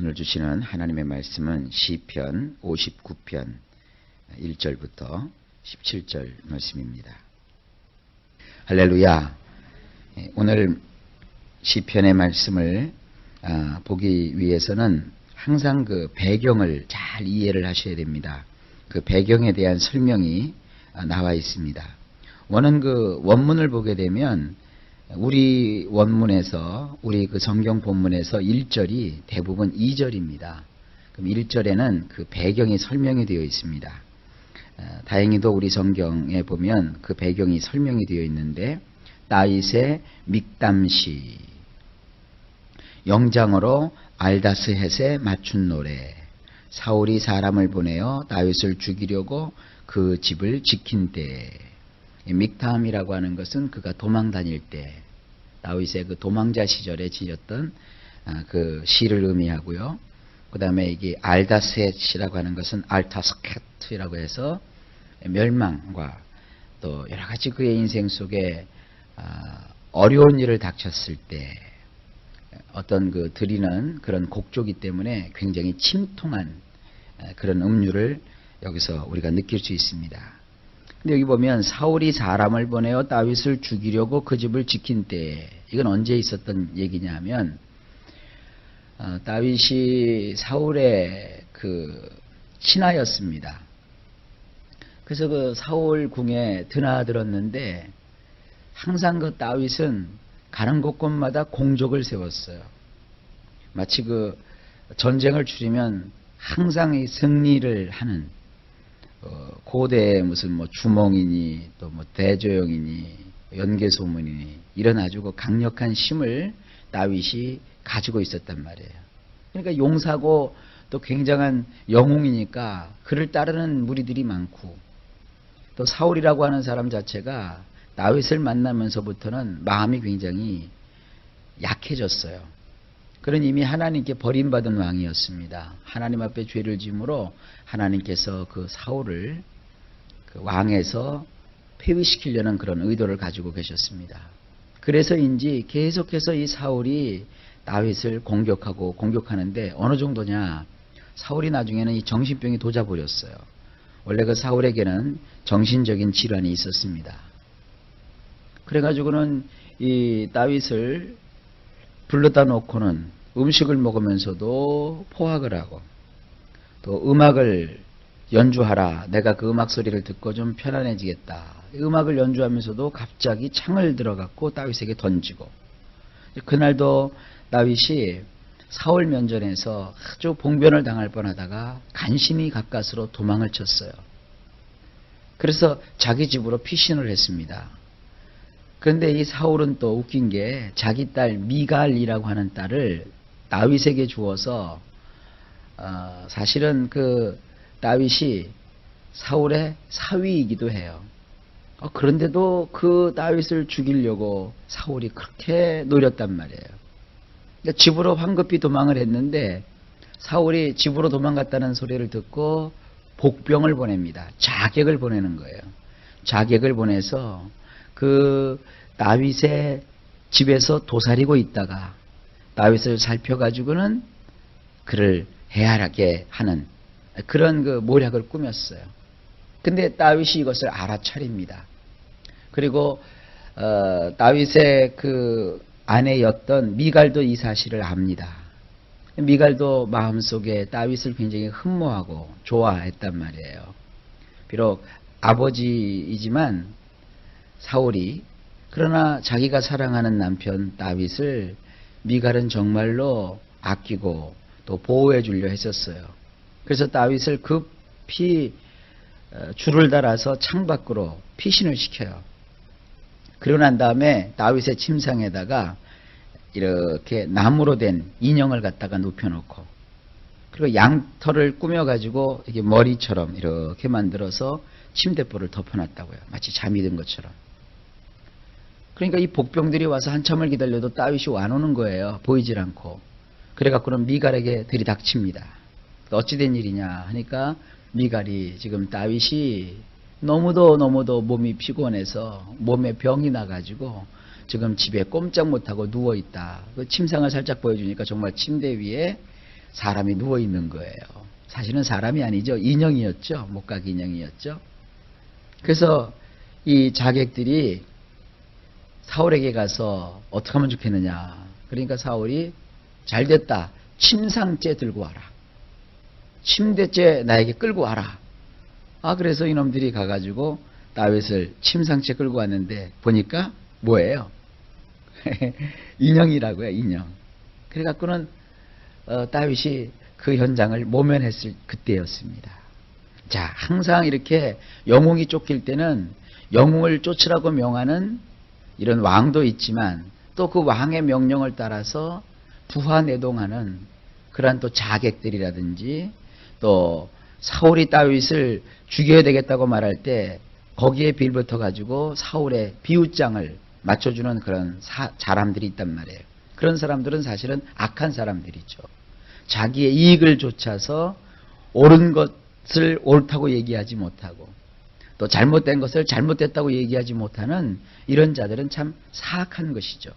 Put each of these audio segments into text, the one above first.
오늘 주시는 하나님의 말씀은 시편 59편 1절부터 17절 말씀입니다. 할렐루야. 오늘 시편의 말씀을 보기 위해서는 항상 그 배경을 잘 이해를 하셔야 됩니다. 그 배경에 대한 설명이 나와 있습니다. 원문을 보게 되면 우리 원문에서, 우리 그 성경 본문에서 1절이 대부분 2절입니다. 그럼 1절에는 그 배경이 설명이 되어 있습니다. 다행히도 우리 성경에 보면 그 배경이 설명이 되어 있는데, 다윗의 믹담시, 영장으로 알다스헷에 맞춘 노래, 사울이 사람을 보내어 다윗을 죽이려고 그 집을 지킨 때. 믹담이라고 하는 것은 그가 도망 다닐 때, 다윗의 그 도망자 시절에 지었던 그 시를 의미하고요. 그 다음에 이게 알다스헷이라고 하는 것은 알타스켓이라고 해서 멸망과 또 여러 가지 그의 인생 속에 어려운 일을 닥쳤을 때 어떤 그 드리는 그런 곡조기 때문에 굉장히 침통한 그런 음률을 여기서 우리가 느낄 수 있습니다. 근데 여기 보면 사울이 사람을 보내어 다윗을 죽이려고 그 집을 지킨 때, 이건 언제 있었던 얘기냐면 다윗이 사울의 그 친하였습니다. 그래서 그 사울 궁에 드나들었는데 항상 그 다윗은 가는 곳곳마다 공적을 세웠어요. 마치 그 전쟁을 치르면 항상 이 승리를 하는 고대 무슨 뭐 주몽이니 또 뭐 대조영이니 연개소문이니 이런 아주 그 강력한 힘을 다윗이 가지고 있었단 말이에요. 그러니까 용사고 또 굉장한 영웅이니까 그를 따르는 무리들이 많고, 또 사울이라고 하는 사람 자체가 다윗을 만나면서부터는 마음이 굉장히 약해졌어요. 그는 이미 하나님께 버림받은 왕이었습니다. 하나님 앞에 죄를 지음으로 하나님께서 그 사울을 그 왕에서 폐위시키려는 그런 의도를 가지고 계셨습니다. 그래서인지 계속해서 이 사울이 다윗을 공격하는데 어느 정도냐, 사울이 나중에는 이 정신병이 도져버렸어요. 원래 그 사울에게는 정신적인 질환이 있었습니다. 그래가지고는 이 다윗을 불러다 놓고는 음식을 먹으면서도 포악을 하고, 또 음악을 연주하라, 내가 그 음악 소리를 듣고 좀 편안해지겠다. 음악을 연주하면서도 갑자기 창을 들어갖고 다윗에게 던지고, 그날도 다윗이 사울 면전에서 아주 봉변을 당할 뻔하다가 간신히 가까스로 도망을 쳤어요. 그래서 자기 집으로 피신을 했습니다. 그런데 이 사울은 또 웃긴 게 자기 딸 미갈이라고 하는 딸을 다윗에게 주어서 사실은 그 다윗이 사울의 사위이기도 해요. 그런데도 그 다윗을 죽이려고 사울이 그렇게 노렸단 말이에요. 그러니까 집으로 황급히 도망을 했는데 사울이 집으로 도망갔다는 소리를 듣고 복병을 보냅니다. 자객을 보내는 거예요. 자객을 보내서 그 다윗의 집에서 도사리고 있다가 다윗을 살펴가지고는 그를 해하게 하는 그런 그 모략을 꾸몄어요. 근데 다윗이 이것을 알아차립니다. 그리고 다윗의 그 아내였던 미갈도 이 사실을 압니다. 미갈도 마음속에 다윗을 굉장히 흠모하고 좋아했단 말이에요. 비록 아버지이지만 사울이, 그러나 자기가 사랑하는 남편 다윗을 미갈은 정말로 아끼고 또 보호해 주려 했었어요. 그래서 다윗을 급히 줄을 달아서 창밖으로 피신을 시켜요. 그러고 난 다음에 다윗의 침상에다가 이렇게 나무로 된 인형을 갖다가 눕혀놓고, 그리고 양털을 꾸며가지고 이게 머리처럼 이렇게 만들어서 침대볼을 덮어놨다고요. 마치 잠이 든 것처럼. 그러니까 이 복병들이 와서 한참을 기다려도 다윗이 안 오는 거예요. 보이질 않고. 그래갖고는 미갈에게 들이닥칩니다. 어찌된 일이냐 하니까 미갈이 지금 다윗이 너무도 몸이 피곤해서 몸에 병이 나가지고 지금 집에 꼼짝 못하고 누워있다. 그 침상을 살짝 보여주니까 정말 침대 위에 사람이 누워 있는 거예요. 사실은 사람이 아니죠. 인형이었죠. 목각 인형이었죠. 그래서 이 자객들이 사울에게 가서 어떻게 하면 좋겠느냐. 그러니까 사울이 잘됐다. 침상째 들고 와라. 침대째 나에게 끌고 와라. 그래서 이놈들이 가가지고 다윗을 침상째 끌고 왔는데 보니까 뭐예요? 인형이라고요. 인형. 그래갖고는 다윗이 그 현장을 모면했을 그때였습니다. 자, 항상 이렇게 영웅이 쫓길 때는 영웅을 쫓으라고 명하는 이런 왕도 있지만 또 그 왕의 명령을 따라서 부하내동하는 그러한 또 자객들이라든지 또 사울이 다윗을 죽여야 되겠다고 말할 때 거기에 빌붙어 가지고 사울의 비웃장을 맞춰주는 그런 사람들이 있단 말이에요. 그런 사람들은 사실은 악한 사람들이죠. 자기의 이익을 좇아서 옳은 것을 옳다고 얘기하지 못하고 또 잘못된 것을 잘못됐다고 얘기하지 못하는 이런 자들은 참 사악한 것이죠.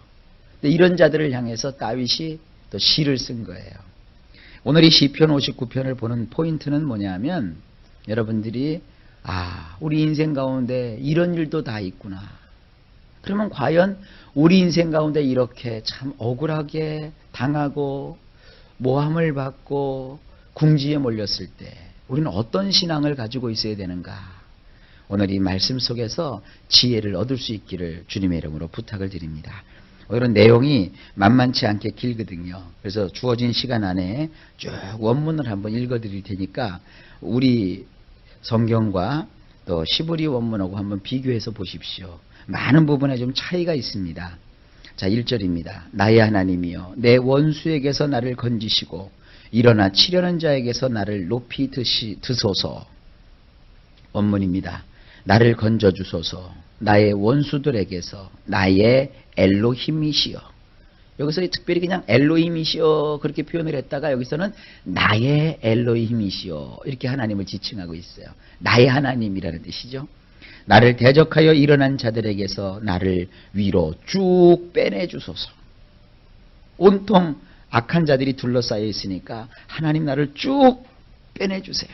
근데 이런 자들을 향해서 다윗이 또 시를 쓴 거예요. 오늘 이 시편 59편을 보는 포인트는 뭐냐면 여러분들이 우리 인생 가운데 이런 일도 다 있구나. 그러면 과연 우리 인생 가운데 이렇게 참 억울하게 당하고 모함을 받고 궁지에 몰렸을 때 우리는 어떤 신앙을 가지고 있어야 되는가. 오늘 이 말씀 속에서 지혜를 얻을 수 있기를 주님의 이름으로 부탁을 드립니다. 오늘은 내용이 만만치 않게 길거든요. 그래서 주어진 시간 안에 쭉 원문을 한번 읽어드릴 테니까 우리 성경과 또 시브리 원문하고 한번 비교해서 보십시오. 많은 부분에 좀 차이가 있습니다. 자, 1절입니다. 나의 하나님이여 내 원수에게서 나를 건지시고 일어나 치려는 자에게서 나를 높이 드소서. 원문입니다. 나를 건져주소서. 나의 원수들에게서 나의 엘로힘이시여. 여기서 특별히 그냥 엘로힘이시여 그렇게 표현을 했다가 여기서는 나의 엘로힘이시여 이렇게 하나님을 지칭하고 있어요. 나의 하나님이라는 뜻이죠. 나를 대적하여 일어난 자들에게서 나를 위로 쭉 빼내주소서. 온통 악한 자들이 둘러싸여 있으니까 하나님 나를 쭉 빼내주세요.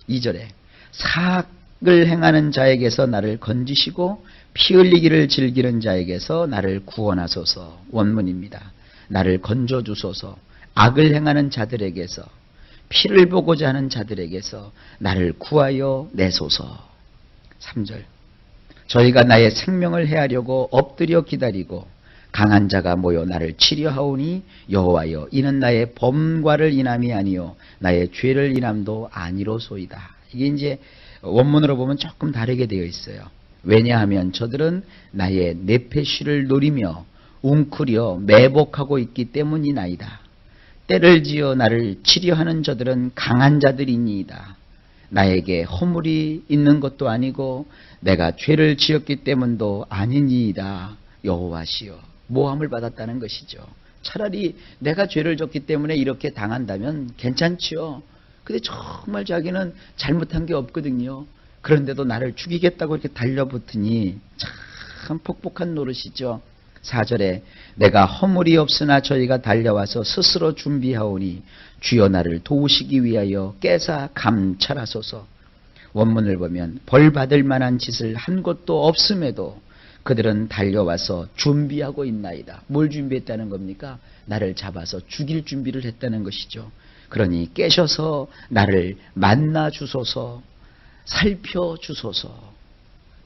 2절에 사악을 행하는 자에게서 나를 건지시고 피 흘리기를 즐기는 자에게서 나를 구원하소서. 원문입니다. 나를 건져주소서. 악을 행하는 자들에게서 피를 보고자 하는 자들에게서 나를 구하여 내소서. 3절 저희가 나의 생명을 해하려고 엎드려 기다리고 강한 자가 모여 나를 치려하오니 여호와여 이는 나의 범과를 인함이 아니요 나의 죄를 인함도 아니로소이다. 이게 이제 원문으로 보면 조금 다르게 되어 있어요. 왜냐하면 저들은 나의 내패쉬를 노리며 웅크려 매복하고 있기 때문이나이다. 때를 지어 나를 치려하는 저들은 강한 자들이니이다. 나에게 허물이 있는 것도 아니고 내가 죄를 지었기 때문도 아니니이다. 여호와시여. 모함을 받았다는 것이죠. 차라리 내가 죄를 졌기 때문에 이렇게 당한다면 괜찮지요. 근데 정말 자기는 잘못한 게 없거든요. 그런데도 나를 죽이겠다고 이렇게 달려붙으니 참 폭폭한 노릇이죠. 4절에 내가 허물이 없으나 저희가 달려와서 스스로 준비하오니 주여 나를 도우시기 위하여 깨사 감찰하소서. 원문을 보면 벌 받을 만한 짓을 한 것도 없음에도 그들은 달려와서 준비하고 있나이다. 뭘 준비했다는 겁니까? 나를 잡아서 죽일 준비를 했다는 것이죠. 그러니 깨셔서 나를 만나 주소서. 살펴주소서.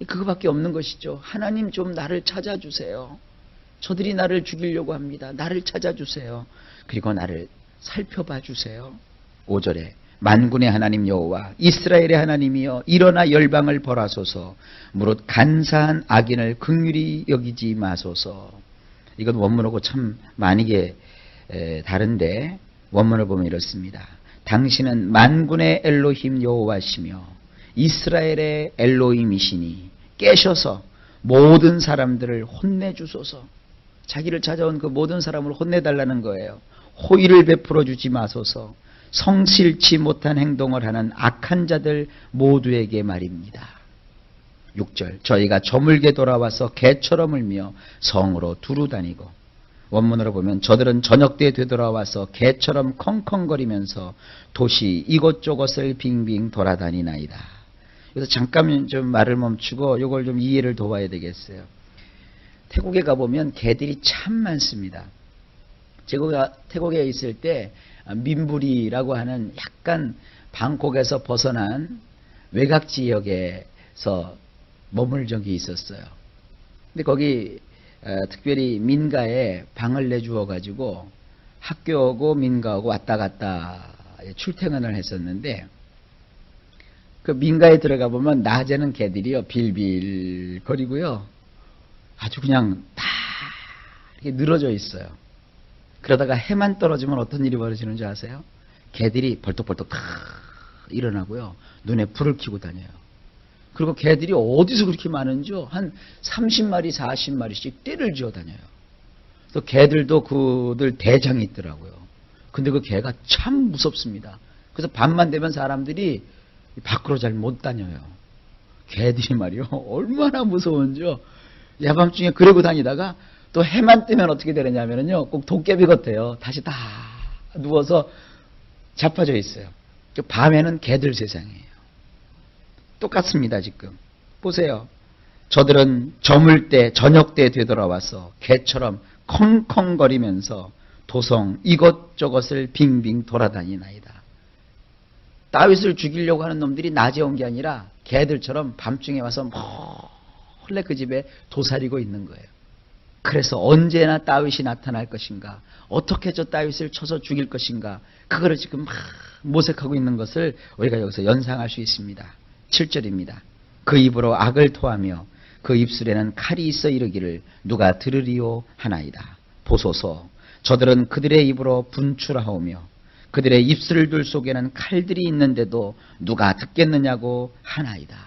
그거밖에 없는 것이죠. 하나님 좀 나를 찾아주세요. 저들이 나를 죽이려고 합니다. 나를 찾아주세요. 그리고 나를 살펴봐 주세요. 5절에 만군의 하나님 여호와 이스라엘의 하나님이여 일어나 열방을 벌하소서. 무릇 간사한 악인을 긍휼히 여기지 마소서. 이건 원문하고 참 많이 다른데 원문을 보면 이렇습니다. 당신은 만군의 엘로힘 여호와시며 이스라엘의 엘로힘이시니 깨셔서 모든 사람들을 혼내주소서. 자기를 찾아온 그 모든 사람을 혼내달라는 거예요. 호의를 베풀어 주지 마소서. 성실치 못한 행동을 하는 악한 자들 모두에게 말입니다. 6절 저희가 저물게 돌아와서 개처럼 울며 성으로 두루 다니고 원문으로 보면 저들은 저녁 때 되돌아와서 개처럼 컹컹거리면서 도시 이곳저곳을 빙빙 돌아다니나이다. 그래서 잠깐 좀 말을 멈추고 이걸 좀 이해를 도와야 되겠어요. 태국에 가보면 개들이 참 많습니다. 제가 태국에 있을 때 민부리라고 하는 약간 방콕에서 벗어난 외곽 지역에서 머물 적이 있었어요. 근데 거기 특별히 민가에 방을 내주어 가지고 학교하고 민가하고 왔다 갔다 출퇴근을 했었는데, 그 민가에 들어가 보면 낮에는 개들이요 빌빌 거리고요 아주 그냥 다 이렇게 늘어져 있어요. 그러다가 해만 떨어지면 어떤 일이 벌어지는 줄 아세요? 개들이 벌떡벌떡 다 일어나고요 눈에 불을 켜고 다녀요. 그리고 개들이 어디서 그렇게 많은지요? 한 30마리, 40마리씩 떼를 지어 다녀요. 또 개들도 그들 대장이 있더라고요. 근데 그 개가 참 무섭습니다. 그래서 밤만 되면 사람들이 밖으로 잘 못 다녀요. 개들이 말이요. 얼마나 무서운지요. 야밤중에 그러고 다니다가 또 해만 뜨면 어떻게 되느냐면요. 꼭 도깨비 같아요. 다시 다 누워서 자빠져 있어요. 밤에는 개들 세상이에요. 똑같습니다. 지금 보세요. 저들은 저물 때 저녁 때 되돌아와서 개처럼 컹컹거리면서 도성 이것저것을 빙빙 돌아다니나이다. 다윗을 죽이려고 하는 놈들이 낮에 온 게 아니라 개들처럼 밤중에 와서 몰래 그 집에 도사리고 있는 거예요. 그래서 언제나 다윗이 나타날 것인가, 어떻게 저 다윗을 쳐서 죽일 것인가, 그거를 지금 막 모색하고 있는 것을 우리가 여기서 연상할 수 있습니다. 7절입니다. 그 입으로 악을 토하며 그 입술에는 칼이 있어 이르기를 누가 들으리요 하나이다. 보소서, 저들은 그들의 입으로 분출하오며 그들의 입술들 속에는 칼들이 있는데도 누가 듣겠느냐고 하나이다.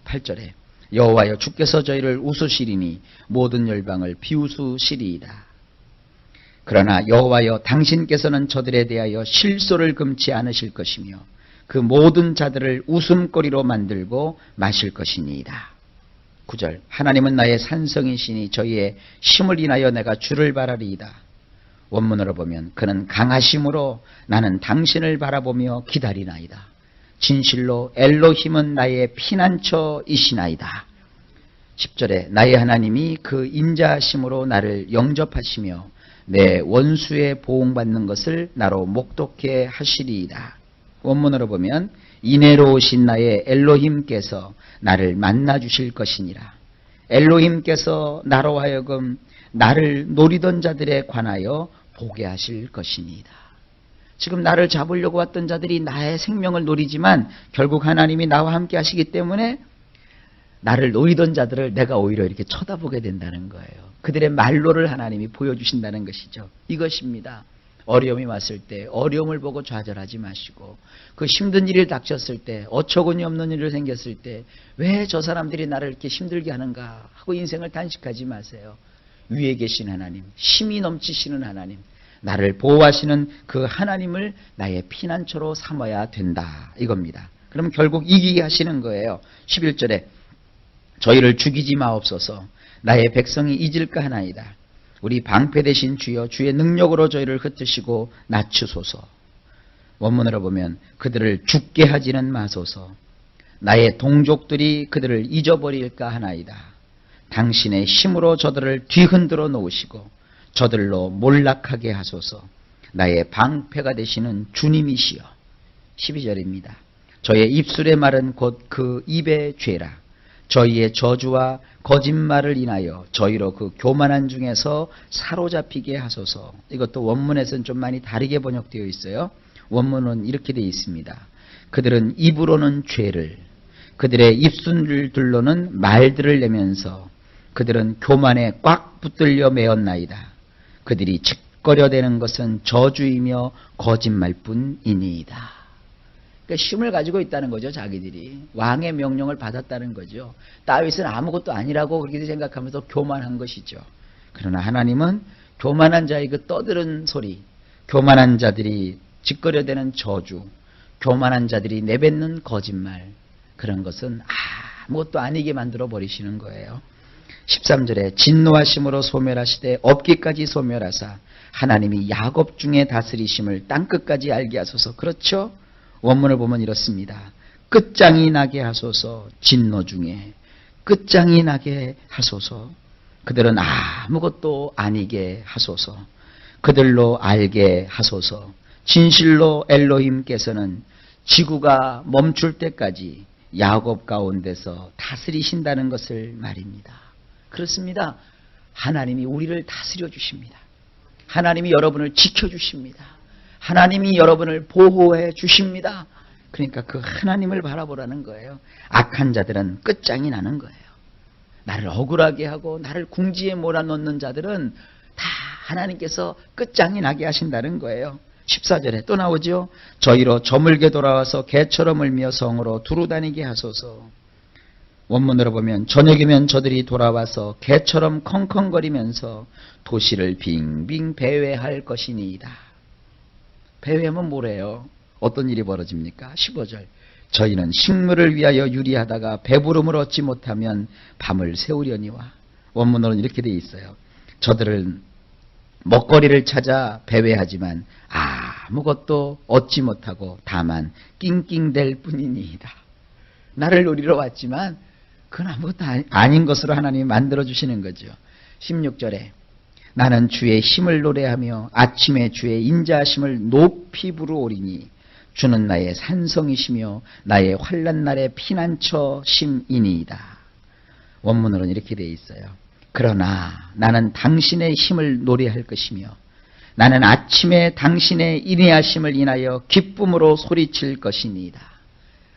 8절에 여호와여 주께서 저희를 웃으시리니 모든 열방을 비웃으시리이다. 그러나 여호와여 당신께서는 저들에 대하여 실소를 금치 않으실 것이며 그 모든 자들을 웃음거리로 만들고 마실 것이니이다. 9절 하나님은 나의 산성이시니 저희의 힘을 인하여 내가 주를 바라리이다. 원문으로 보면 그는 강하심으로 나는 당신을 바라보며 기다리나이다. 진실로 엘로힘은 나의 피난처이시나이다. 10절에 나의 하나님이 그 인자하심으로 나를 영접하시며 내 원수의 보응받는 것을 나로 목독해 하시리이다. 원문으로 보면 인애로우신 나의 엘로힘께서 나를 만나주실 것이니라. 엘로힘께서 나로 하여금 나를 노리던 자들에 관하여 보게 하실 것이니이다. 지금 나를 잡으려고 왔던 자들이 나의 생명을 노리지만 결국 하나님이 나와 함께 하시기 때문에 나를 노리던 자들을 내가 오히려 이렇게 쳐다보게 된다는 거예요. 그들의 말로를 하나님이 보여주신다는 것이죠. 이것입니다. 어려움이 왔을 때 어려움을 보고 좌절하지 마시고, 그 힘든 일이 닥쳤을 때, 어처구니 없는 일이 생겼을 때 왜 저 사람들이 나를 이렇게 힘들게 하는가 하고 인생을 단식하지 마세요. 위에 계신 하나님, 힘이 넘치시는 하나님, 나를 보호하시는 그 하나님을 나의 피난처로 삼아야 된다 이겁니다. 그럼 결국 이기게 하시는 거예요. 11절에 저희를 죽이지 마옵소서, 나의 백성이 잊을까 하나이다. 우리 방패 되신 주여 주의 능력으로 저희를 흩으시고 낮추소서. 원문으로 보면 그들을 죽게 하지는 마소서, 나의 동족들이 그들을 잊어버릴까 하나이다. 당신의 힘으로 저들을 뒤흔들어 놓으시고 저들로 몰락하게 하소서. 나의 방패가 되시는 주님이시여. 12절입니다. 저의 입술의 말은 곧 그 입의 죄라. 저희의 저주와 거짓말을 인하여 저희로 그 교만한 중에서 사로잡히게 하소서. 이것도 원문에서는 좀 많이 다르게 번역되어 있어요. 원문은 이렇게 되어 있습니다. 그들은 입으로는 죄를, 그들의 입술들로는 말들을 내면서 그들은 교만에 꽉 붙들려 매었나이다. 그들이 짓거려대는 것은 저주이며 거짓말뿐이니이다. 그러니까 힘을 가지고 있다는 거죠. 자기들이 왕의 명령을 받았다는 거죠. 다윗은 아무것도 아니라고 그렇게 생각하면서 교만한 것이죠. 그러나 하나님은 교만한 자의 그 떠드는 소리, 교만한 자들이 짓거려대는 저주, 교만한 자들이 내뱉는 거짓말, 그런 것은 아무것도 아니게 만들어 버리시는 거예요. 13절에 진노하심으로 소멸하시되 없기까지 소멸하사 하나님이 야곱 중에 다스리심을 땅끝까지 알게 하소서. 그렇죠? 원문을 보면 이렇습니다. 끝장이 나게 하소서. 진노 중에 끝장이 나게 하소서. 그들은 아무것도 아니게 하소서. 그들로 알게 하소서. 진실로 엘로힘께서는 지구가 멈출 때까지 야곱 가운데서 다스리신다는 것을 말입니다. 그렇습니다. 하나님이 우리를 다스려 주십니다. 하나님이 여러분을 지켜주십니다. 하나님이 여러분을 보호해 주십니다. 그러니까 그 하나님을 바라보라는 거예요. 악한 자들은 끝장이 나는 거예요. 나를 억울하게 하고 나를 궁지에 몰아넣는 자들은 다 하나님께서 끝장이 나게 하신다는 거예요. 14절에 또 나오죠. 저희로 저물게 돌아와서 개처럼 울며 성으로 두루다니게 하소서. 원문으로 보면 저녁이면 저들이 돌아와서 개처럼 컹컹거리면서 도시를 빙빙 배회할 것이니이다. 배회하면 뭐래요? 어떤 일이 벌어집니까? 15절 저희는 식물을 위하여 유리하다가 배부름을 얻지 못하면 밤을 새우려니와. 원문으로는 이렇게 돼 있어요. 저들은 먹거리를 찾아 배회하지만 아무것도 얻지 못하고 다만 낑낑댈 뿐이니이다. 나를 노리러 왔지만 그건 아무것도 아닌 것으로 하나님이 만들어주시는 거죠. 16절에 나는 주의 힘을 노래하며 아침에 주의 인자하심을 높이 부르오리니 주는 나의 산성이시며 나의 환난 날의 피난처 심이니이다. 원문으로는 이렇게 되어 있어요. 그러나 나는 당신의 힘을 노래할 것이며 나는 아침에 당신의 인내하심을 인하여 기쁨으로 소리칠 것이니이다.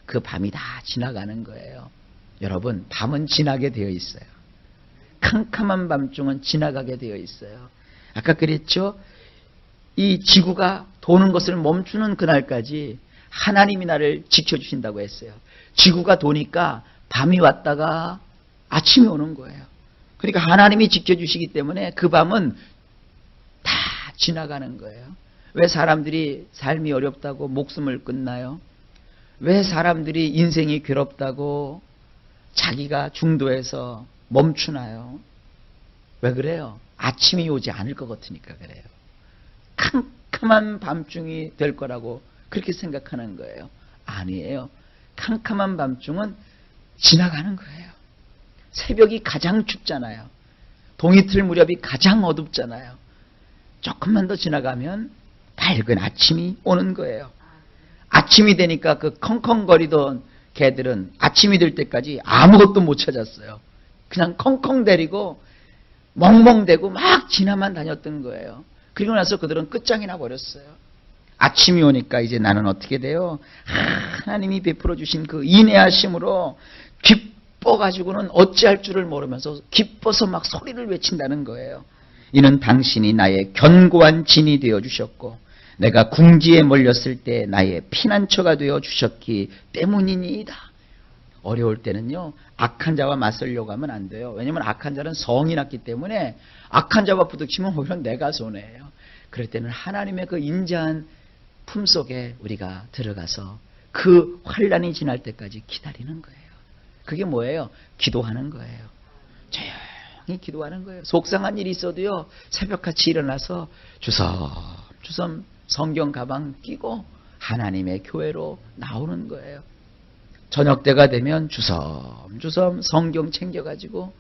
그 밤이 다 지나가는 거예요. 여러분, 밤은 지나게 되어 있어요. 캄캄한 밤중은 지나가게 되어 있어요. 아까 그랬죠? 이 지구가 도는 것을 멈추는 그날까지 하나님이 나를 지켜주신다고 했어요. 지구가 도니까 밤이 왔다가 아침이 오는 거예요. 그러니까 하나님이 지켜주시기 때문에 그 밤은 다 지나가는 거예요. 왜 사람들이 삶이 어렵다고 목숨을 끊나요? 왜 사람들이 인생이 괴롭다고 자기가 중도에서 멈추나요? 왜 그래요? 아침이 오지 않을 것 같으니까 그래요. 캄캄한 밤중이 될 거라고 그렇게 생각하는 거예요. 아니에요. 캄캄한 밤중은 지나가는 거예요. 새벽이 가장 춥잖아요. 동이틀 무렵이 가장 어둡잖아요. 조금만 더 지나가면 밝은 아침이 오는 거예요. 아침이 되니까 그 컹컹거리던 개들은 아침이 될 때까지 아무것도 못 찾았어요. 그냥 컹컹대리고 멍멍대고 막 지나만 다녔던 거예요. 그리고 나서 그들은 끝장이 나 버렸어요. 아침이 오니까 이제 나는 어떻게 돼요? 하나님이 베풀어 주신 그 인내하심으로 기뻐가지고는 어찌할 줄을 모르면서 기뻐서 막 소리를 외친다는 거예요. 이는 당신이 나의 견고한 진이 되어 주셨고 내가 궁지에 몰렸을 때 나의 피난처가 되어 주셨기 때문이니이다. 어려울 때는요, 악한 자와 맞서려고 하면 안 돼요. 왜냐하면 악한 자는 성이 났기 때문에 악한 자와 부딪히면 오히려 내가 손해예요. 그럴 때는 하나님의 그 인자한 품속에 우리가 들어가서 그 환난이 지날 때까지 기다리는 거예요. 그게 뭐예요? 기도하는 거예요. 조용히 기도하는 거예요. 속상한 일이 있어도요, 새벽같이 일어나서 주섬주섬 성경 가방 끼고 하나님의 교회로 나오는 거예요. 저녁 때가 되면 주섬주섬 성경 챙겨가지고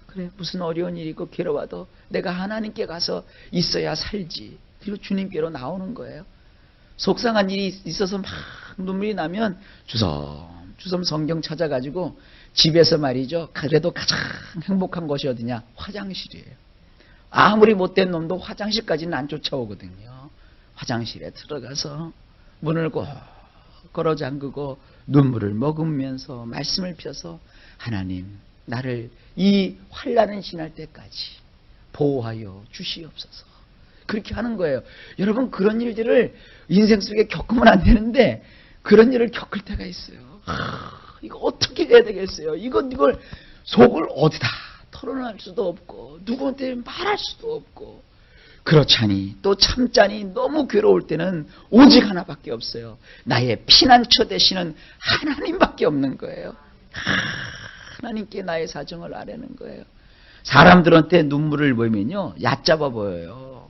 그래 무슨 어려운 일이 있고 괴로워도 내가 하나님께 가서 있어야 살지. 그리고 주님께로 나오는 거예요. 속상한 일이 있어서 막 눈물이 나면 주섬주섬 성경 찾아가지고 집에서 말이죠. 그래도 가장 행복한 곳이 어디냐? 화장실이에요. 아무리 못된 놈도 화장실까지는 안 쫓아오거든요. 화장실에 들어가서 문을 꼭 걸어 잠그고 눈물을 머금으면서 말씀을 펴서 하나님 나를 이 환난은 지날 때까지 보호하여 주시옵소서. 그렇게 하는 거예요. 여러분 그런 일들을 인생 속에 겪으면 안 되는데 그런 일을 겪을 때가 있어요. 이거 어떻게 해야 되겠어요? 이걸 속을 어디다 털어낼 수도 없고 누구한테 말할 수도 없고 그렇자니 또 참자니 너무 괴로울 때는 오직 하나밖에 없어요. 나의 피난처 되시는 하나님밖에 없는 거예요. 하나님께 나의 사정을 아뢰는 거예요. 사람들한테 눈물을 보이면요 얕잡아 보여요.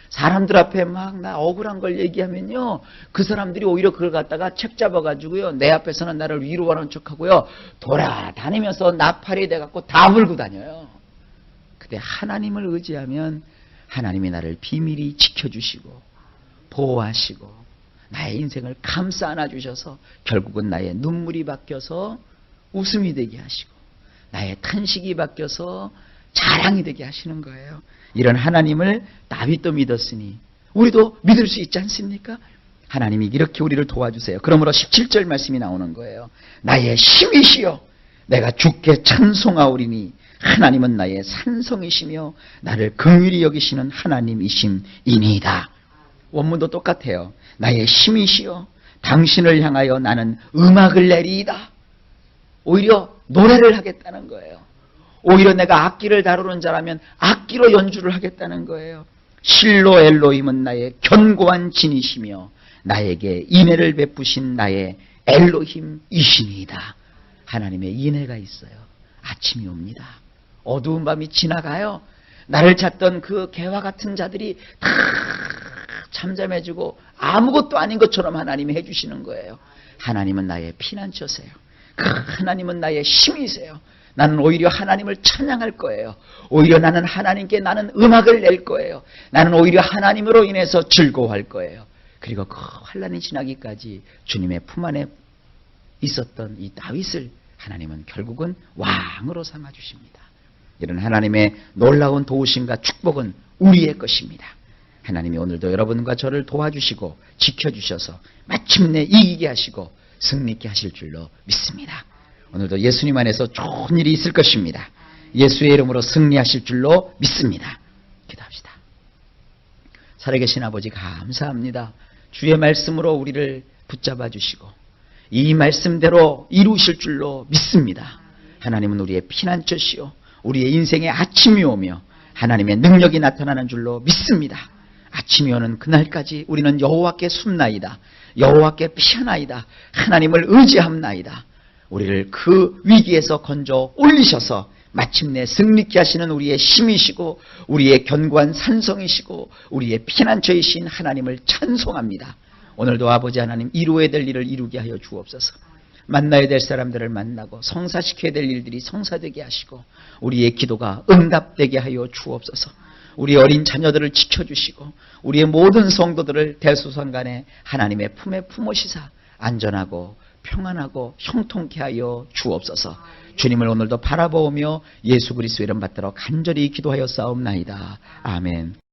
사람들 앞에 막 나 억울한 걸 얘기하면요 그 사람들이 오히려 그걸 갖다가 책 잡아가지고요 내 앞에서는 나를 위로하는 척하고요 돌아다니면서 나팔이 돼갖고 다 불고 다녀요. 근데 하나님을 의지하면 하나님이 나를 비밀히 지켜주시고 보호하시고 나의 인생을 감싸 안아주셔서 결국은 나의 눈물이 바뀌어서 웃음이 되게 하시고 나의 탄식이 바뀌어서 자랑이 되게 하시는 거예요. 이런 하나님을 다윗도 믿었으니 우리도 믿을 수 있지 않습니까? 하나님이 이렇게 우리를 도와주세요. 그러므로 17절 말씀이 나오는 거예요. 나의 힘이시여 내가 주께 찬송하오리니 하나님은 나의 산성이시며 나를 긍휼히 여기시는 하나님이심이니이다. 원문도 똑같아요. 나의 힘이시여 당신을 향하여 나는 음악을 내리이다. 오히려 노래를 하겠다는 거예요. 오히려 내가 악기를 다루는 자라면 악기로 연주를 하겠다는 거예요. 실로 엘로힘은 나의 견고한 진이시며 나에게 인애를 베푸신 나의 엘로힘이시니이다. 하나님의 인애가 있어요. 아침이 옵니다. 어두운 밤이 지나가요. 나를 찾던 그 개와 같은 자들이 다 잠잠해지고 아무것도 아닌 것처럼 하나님이 해주시는 거예요. 하나님은 나의 피난처세요. 하나님은 나의 힘이세요. 나는 오히려 하나님을 찬양할 거예요. 오히려 나는 하나님께 나는 음악을 낼 거예요. 나는 오히려 하나님으로 인해서 즐거워할 거예요. 그리고 그 환난이 지나기까지 주님의 품 안에 있었던 이 다윗을 하나님은 결국은 왕으로 삼아주십니다. 이런 하나님의 놀라운 도우심과 축복은 우리의 것입니다. 하나님이 오늘도 여러분과 저를 도와주시고 지켜주셔서 마침내 이기게 하시고 승리케 하실 줄로 믿습니다. 오늘도 예수님 안에서 좋은 일이 있을 것입니다. 예수의 이름으로 승리하실 줄로 믿습니다. 기도합시다. 살아계신 아버지 감사합니다. 주의 말씀으로 우리를 붙잡아 주시고 이 말씀대로 이루실 줄로 믿습니다. 하나님은 우리의 피난처시요 우리의 인생의 아침이 오며 하나님의 능력이 나타나는 줄로 믿습니다. 아침이 오는 그날까지 우리는 여호와께 숨나이다. 여호와께 피하나이다. 하나님을 의지함나이다. 우리를 그 위기에서 건져 올리셔서 마침내 승리케 하시는 우리의 힘이시고 우리의 견고한 산성이시고 우리의 피난처이신 하나님을 찬송합니다. 오늘도 아버지 하나님 이루어야 될 일을 이루게 하여 주옵소서. 만나야 될 사람들을 만나고 성사시켜야 될 일들이 성사되게 하시고 우리의 기도가 응답되게 하여 주옵소서. 우리 어린 자녀들을 지켜주시고 우리의 모든 성도들을 대수선간에 하나님의 품에 품으시사 안전하고 평안하고 형통케 하여 주옵소서. 주님을 오늘도 바라보며 예수 그리스도의 이름 받들어 간절히 기도하여 싸움나이다. 아멘.